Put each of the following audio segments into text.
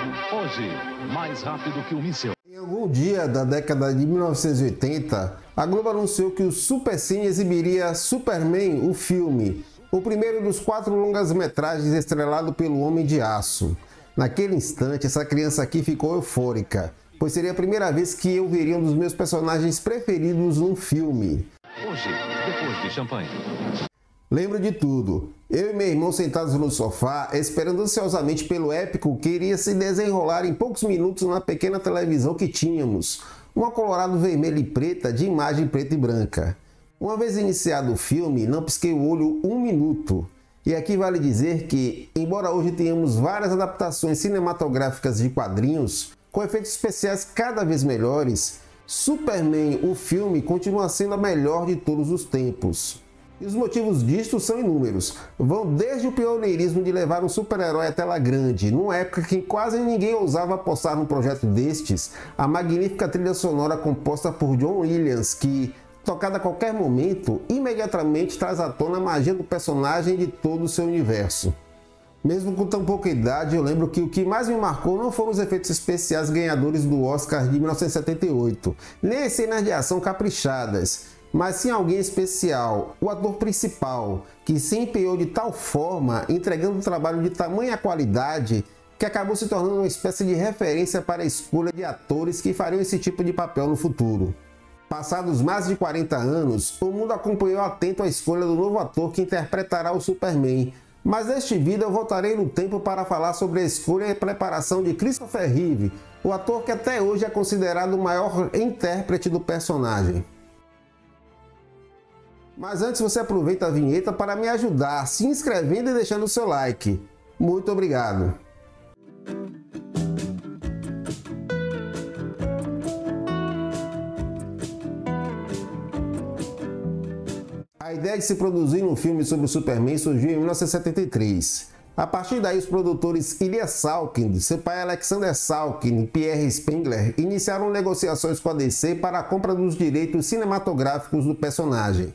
Hoje, mais rápido que um míssil. Em algum dia da década de 1980, a Globo anunciou que o Supercine exibiria Superman, o filme, o primeiro dos 4 longas-metragens estrelado pelo Homem de Aço. Naquele instante, essa criança aqui ficou eufórica, pois seria a primeira vez que eu veria um dos meus personagens preferidos num filme. Hoje, depois de champanhe. Lembro de tudo. Eu e meu irmão sentados no sofá, esperando ansiosamente pelo épico que iria se desenrolar em poucos minutos na pequena televisão que tínhamos, uma Colorado vermelha e preta de imagem preta e branca. Uma vez iniciado o filme, não pisquei o olho um minuto. E aqui vale dizer que, embora hoje tenhamos várias adaptações cinematográficas de quadrinhos, com efeitos especiais cada vez melhores, Superman, o filme, continua sendo a melhor de todos os tempos. E os motivos disto são inúmeros. Vão desde o pioneirismo de levar um super-herói à tela grande, numa época que quase ninguém ousava apostar num projeto destes, a magnífica trilha sonora composta por John Williams, que, tocada a qualquer momento, imediatamente traz à tona a magia do personagem e de todo o seu universo. Mesmo com tão pouca idade, eu lembro que o que mais me marcou não foram os efeitos especiais ganhadores do Oscar de 1978, nem as cenas de ação caprichadas, mas sim alguém especial, o ator principal, que se empenhou de tal forma, entregando um trabalho de tamanha qualidade, que acabou se tornando uma espécie de referência para a escolha de atores que fariam esse tipo de papel no futuro. Passados mais de 40 anos, o mundo acompanhou atento a escolha do novo ator que interpretará o Superman, mas neste vídeo eu voltarei no tempo para falar sobre a escolha e preparação de Christopher Reeve, o ator que até hoje é considerado o maior intérprete do personagem. Mas antes você aproveita a vinheta para me ajudar, se inscrevendo e deixando o seu like. Muito obrigado! A ideia de se produzir um filme sobre o Superman surgiu em 1973. A partir daí, os produtores Ilya Salkind, seu pai Alexander Salkind e Pierre Spengler iniciaram negociações com a DC para a compra dos direitos cinematográficos do personagem.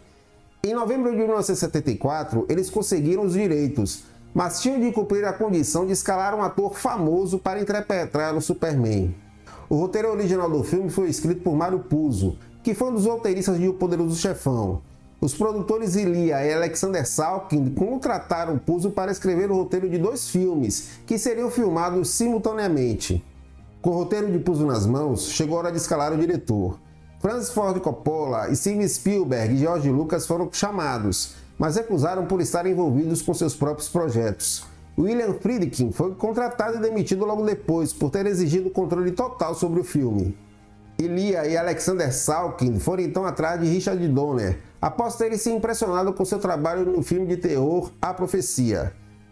Em novembro de 1974, eles conseguiram os direitos, mas tinham de cumprir a condição de escalar um ator famoso para interpretar o Superman. O roteiro original do filme foi escrito por Mario Puzo, que foi um dos roteiristas de O Poderoso Chefão. Os produtores Ilya e Alexander Salkind contrataram Puzo para escrever o roteiro de 2 filmes, que seriam filmados simultaneamente. Com o roteiro de Puzo nas mãos, chegou a hora de escalar o diretor. Francis Ford Coppola, Steven Spielberg e George Lucas foram chamados, mas recusaram por estarem envolvidos com seus próprios projetos. William Friedkin foi contratado e demitido logo depois por ter exigido controle total sobre o filme. Ilya e Alexander Salkind foram então atrás de Richard Donner, após terem se impressionado com seu trabalho no filme de terror A Profecia.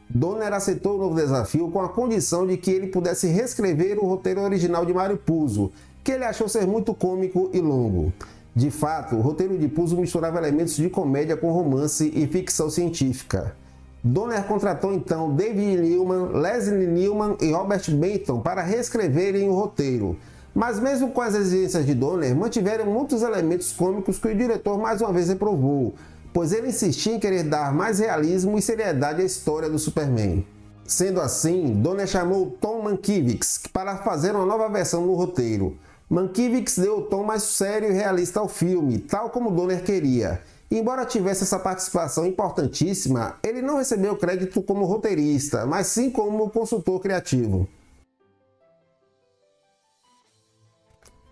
Donner aceitou o novo desafio com a condição de que ele pudesse reescrever o roteiro original de Mario Puzo, que ele achou ser muito cômico e longo. De fato, o roteiro de Puzo misturava elementos de comédia com romance e ficção científica. Donner contratou então David Newman, Leslie Newman e Robert Benton para reescreverem o roteiro. Mas mesmo com as exigências de Donner, mantiveram muitos elementos cômicos que o diretor mais uma vez reprovou, pois ele insistia em querer dar mais realismo e seriedade à história do Superman. Sendo assim, Donner chamou Tom Mankiewicz para fazer uma nova versão no roteiro. Mankiewicz deu o tom mais sério e realista ao filme, tal como Donner queria. Embora tivesse essa participação importantíssima, ele não recebeu crédito como roteirista, mas sim como consultor criativo.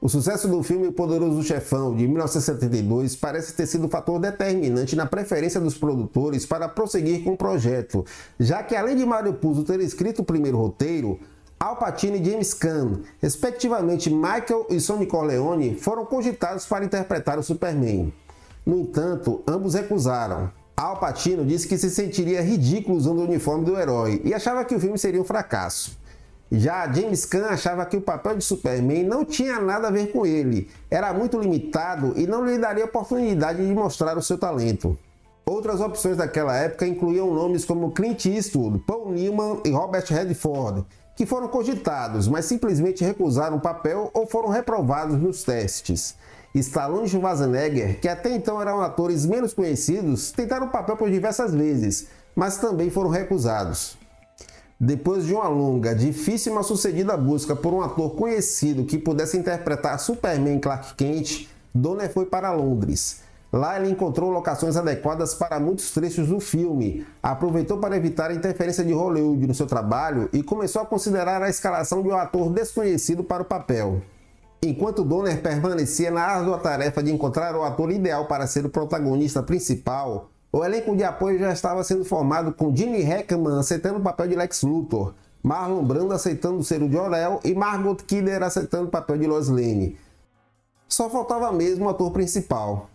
O sucesso do filme O Poderoso Chefão, de 1972, parece ter sido um fator determinante na preferência dos produtores para prosseguir com o projeto, já que além de Mario Puzo ter escrito o primeiro roteiro, Al Pacino e James Caan, respectivamente Michael e Sonny Corleone, foram cogitados para interpretar o Superman. No entanto, ambos recusaram. Al Pacino disse que se sentiria ridículo usando o uniforme do herói e achava que o filme seria um fracasso. Já James Caan achava que o papel de Superman não tinha nada a ver com ele, era muito limitado e não lhe daria oportunidade de mostrar o seu talento. Outras opções daquela época incluíam nomes como Clint Eastwood, Paul Newman e Robert Redford, que foram cogitados, mas simplesmente recusaram o papel ou foram reprovados nos testes. Stallone e Schwarzenegger, que até então eram atores menos conhecidos, tentaram o papel por diversas vezes, mas também foram recusados. Depois de uma longa, difícil e mal-sucedida busca por um ator conhecido que pudesse interpretar Superman Clark Kent, Donner foi para Londres. Lá ele encontrou locações adequadas para muitos trechos do filme, aproveitou para evitar a interferência de Hollywood no seu trabalho e começou a considerar a escalação de um ator desconhecido para o papel. Enquanto Donner permanecia na árdua tarefa de encontrar o ator ideal para ser o protagonista principal, o elenco de apoio já estava sendo formado com Gene Hackman aceitando o papel de Lex Luthor, Marlon Brando aceitando ser o Jor-El e Margot Kidder aceitando o papel de Lois Lane. Só faltava mesmo o ator principal.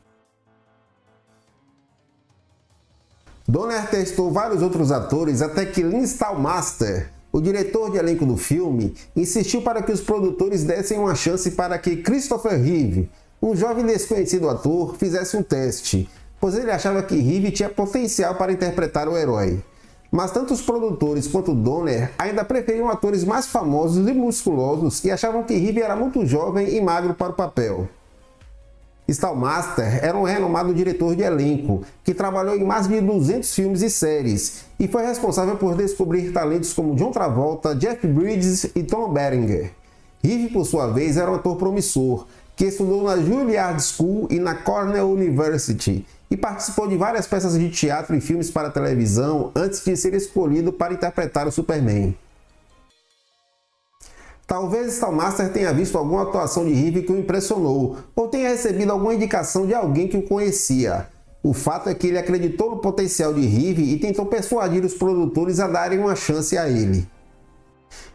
Donner testou vários outros atores até que Lynn Stalmaster, o diretor de elenco do filme, insistiu para que os produtores dessem uma chance para que Christopher Reeve, um jovem desconhecido ator, fizesse um teste, pois ele achava que Reeve tinha potencial para interpretar o herói. Mas tanto os produtores quanto Donner ainda preferiam atores mais famosos e musculosos e achavam que Reeve era muito jovem e magro para o papel. Stalmaster era um renomado diretor de elenco, que trabalhou em mais de 200 filmes e séries, e foi responsável por descobrir talentos como John Travolta, Jeff Bridges e Tom Berenger. Reeve, por sua vez, era um ator promissor, que estudou na Juilliard School e na Cornell University, e participou de várias peças de teatro e filmes para televisão antes de ser escolhido para interpretar o Superman. Talvez Stalmaster tenha visto alguma atuação de Reeve que o impressionou, ou tenha recebido alguma indicação de alguém que o conhecia. O fato é que ele acreditou no potencial de Reeve e tentou persuadir os produtores a darem uma chance a ele.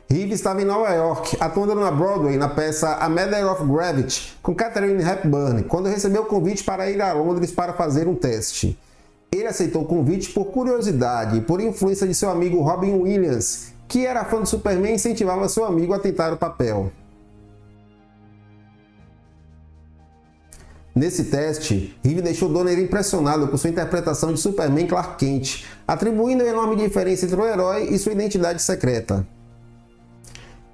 Reeve estava em Nova York, atuando na Broadway na peça A Matter of Gravity, com Katharine Hepburn, quando recebeu o convite para ir a Londres para fazer um teste. Ele aceitou o convite por curiosidade e por influência de seu amigo Robin Williams, que era fã do Superman e incentivava seu amigo a tentar o papel. Nesse teste, Reeve deixou Donner impressionado com sua interpretação de Superman Clark Kent, atribuindo a enorme diferença entre o herói e sua identidade secreta.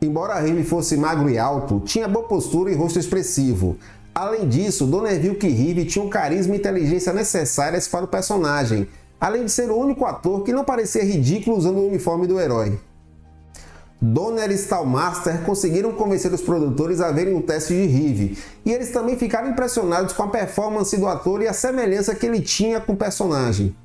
Embora Reeve fosse magro e alto, tinha boa postura e rosto expressivo. Além disso, Donner viu que Reeve tinha o carisma e inteligência necessárias para o personagem, além de ser o único ator que não parecia ridículo usando o uniforme do herói. Donner e Stalmaster conseguiram convencer os produtores a verem o teste de Reeve, e eles também ficaram impressionados com a performance do ator e a semelhança que ele tinha com o personagem.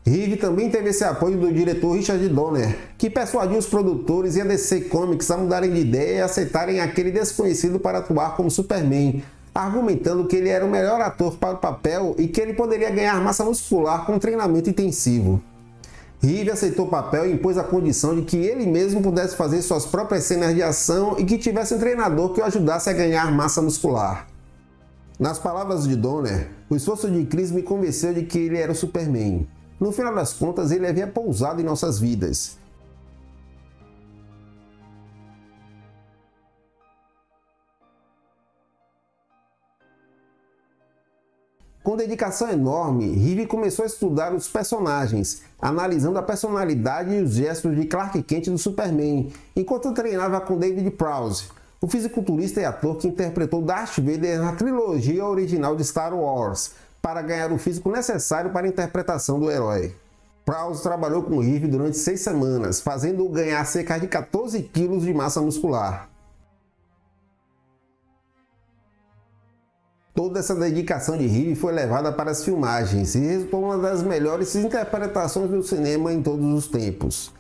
Reeve também teve esse apoio do diretor Richard Donner, que persuadiu os produtores e a DC Comics a mudarem de ideia e aceitarem aquele desconhecido para atuar como Superman, argumentando que ele era o melhor ator para o papel e que ele poderia ganhar massa muscular com um treinamento intensivo. Reeve aceitou o papel e impôs a condição de que ele mesmo pudesse fazer suas próprias cenas de ação e que tivesse um treinador que o ajudasse a ganhar massa muscular. Nas palavras de Donner, o esforço de Chris me convenceu de que ele era o Superman. No final das contas, ele havia pousado em nossas vidas. Com dedicação enorme, Reeve começou a estudar os personagens, analisando a personalidade e os gestos de Clark Kent do Superman, enquanto treinava com David Prowse, o fisiculturista e ator que interpretou Darth Vader na trilogia original de Star Wars, para ganhar o físico necessário para a interpretação do herói. Prowse trabalhou com Reeve durante 6 semanas, fazendo-o ganhar cerca de 14 kg de massa muscular. Toda essa dedicação de Reeve foi levada para as filmagens e resultou uma das melhores interpretações do cinema em todos os tempos.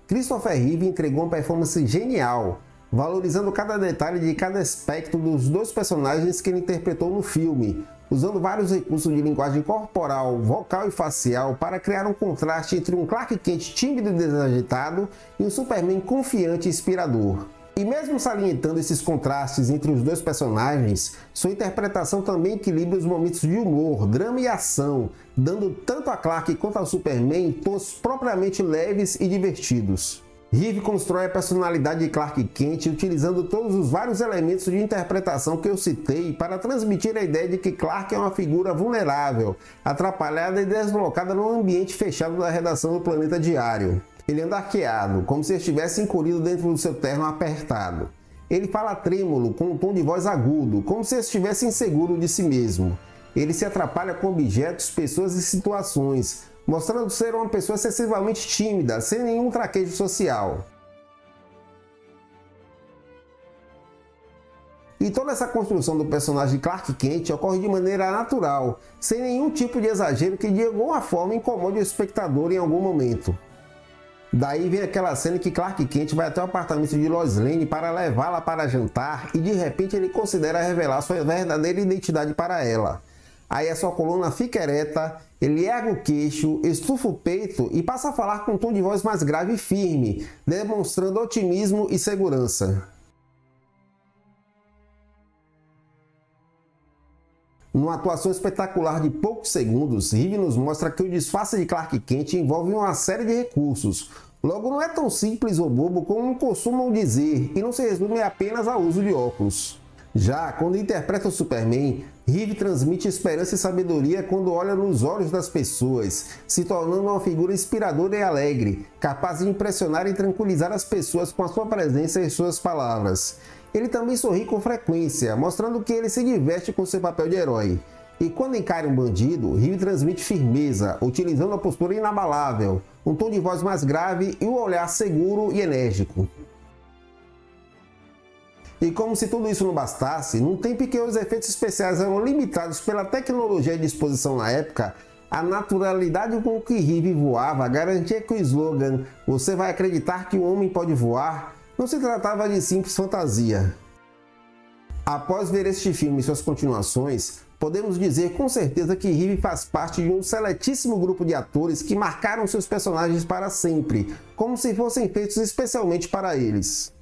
Christopher Reeve entregou uma performance genial, valorizando cada detalhe de cada aspecto dos dois personagens que ele interpretou no filme, usando vários recursos de linguagem corporal, vocal e facial para criar um contraste entre um Clark Kent tímido e desagitado e um Superman confiante e inspirador. E mesmo salientando esses contrastes entre os dois personagens, sua interpretação também equilibra os momentos de humor, drama e ação, dando tanto a Clark quanto ao Superman tons propriamente leves e divertidos. Reeve constrói a personalidade de Clark Kent utilizando todos os vários elementos de interpretação que eu citei para transmitir a ideia de que Clark é uma figura vulnerável, atrapalhada e deslocada num ambiente fechado da redação do Planeta Diário. Ele anda arqueado, como se estivesse encolhido dentro do seu terno apertado. Ele fala trêmulo, com um tom de voz agudo, como se estivesse inseguro de si mesmo. Ele se atrapalha com objetos, pessoas e situações, mostrando ser uma pessoa excessivamente tímida, sem nenhum traquejo social. E toda essa construção do personagem Clark Kent ocorre de maneira natural, sem nenhum tipo de exagero que de alguma forma incomode o espectador em algum momento. Daí vem aquela cena que Clark Kent vai até o apartamento de Lois Lane para levá-la para jantar e de repente ele considera revelar sua verdadeira identidade para ela. Aí a sua coluna fica ereta, ele ergue o queixo, estufa o peito e passa a falar com um tom de voz mais grave e firme, demonstrando otimismo e segurança. Numa atuação espetacular de poucos segundos, Reeve nos mostra que o disfarce de Clark Kent envolve uma série de recursos. Logo, não é tão simples ou bobo como costumam dizer, e não se resume apenas ao uso de óculos. Já quando interpreta o Superman, Reeve transmite esperança e sabedoria quando olha nos olhos das pessoas, se tornando uma figura inspiradora e alegre, capaz de impressionar e tranquilizar as pessoas com a sua presença e suas palavras. Ele também sorri com frequência, mostrando que ele se diverte com seu papel de herói. E quando encara um bandido, Reeve transmite firmeza, utilizando a postura inabalável, um tom de voz mais grave e um olhar seguro e enérgico. E como se tudo isso não bastasse, num tempo em que os efeitos especiais eram limitados pela tecnologia à disposição na época, a naturalidade com que Reeve voava garantia que o slogan "Você vai acreditar que um homem pode voar" não se tratava de simples fantasia. Após ver este filme e suas continuações, podemos dizer com certeza que Reeve faz parte de um seletíssimo grupo de atores que marcaram seus personagens para sempre, como se fossem feitos especialmente para eles.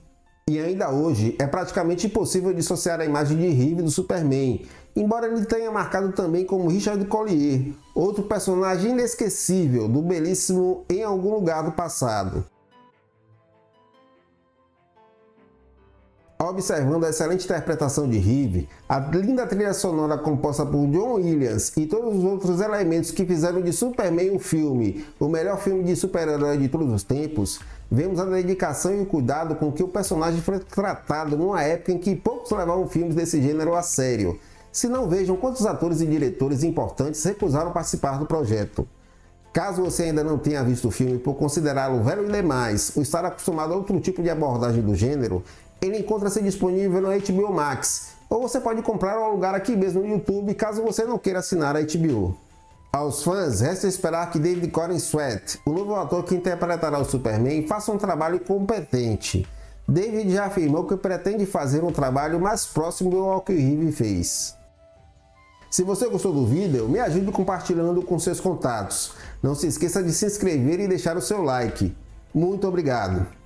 E ainda hoje, é praticamente impossível dissociar a imagem de Reeve do Superman, embora ele tenha marcado também como Richard Collier, outro personagem inesquecível do belíssimo Em Algum Lugar do Passado. Observando a excelente interpretação de Reeve, a linda trilha sonora composta por John Williams e todos os outros elementos que fizeram de Superman um filme, o melhor filme de super-herói de todos os tempos, vemos a dedicação e o cuidado com que o personagem foi tratado numa época em que poucos levavam filmes desse gênero a sério. Se não, vejam quantos atores e diretores importantes recusaram participar do projeto. Caso você ainda não tenha visto o filme por considerá-lo velho demais ou estar acostumado a outro tipo de abordagem do gênero, ele encontra-se disponível no HBO Max, ou você pode comprar ou alugar aqui mesmo no YouTube caso você não queira assinar a HBO. Aos fãs, resta esperar que David Corenswet, Sweat, o novo ator que interpretará o Superman, faça um trabalho competente. David já afirmou que pretende fazer um trabalho mais próximo ao que Reeve fez. Se você gostou do vídeo, me ajude compartilhando com seus contatos. Não se esqueça de se inscrever e deixar o seu like. Muito obrigado!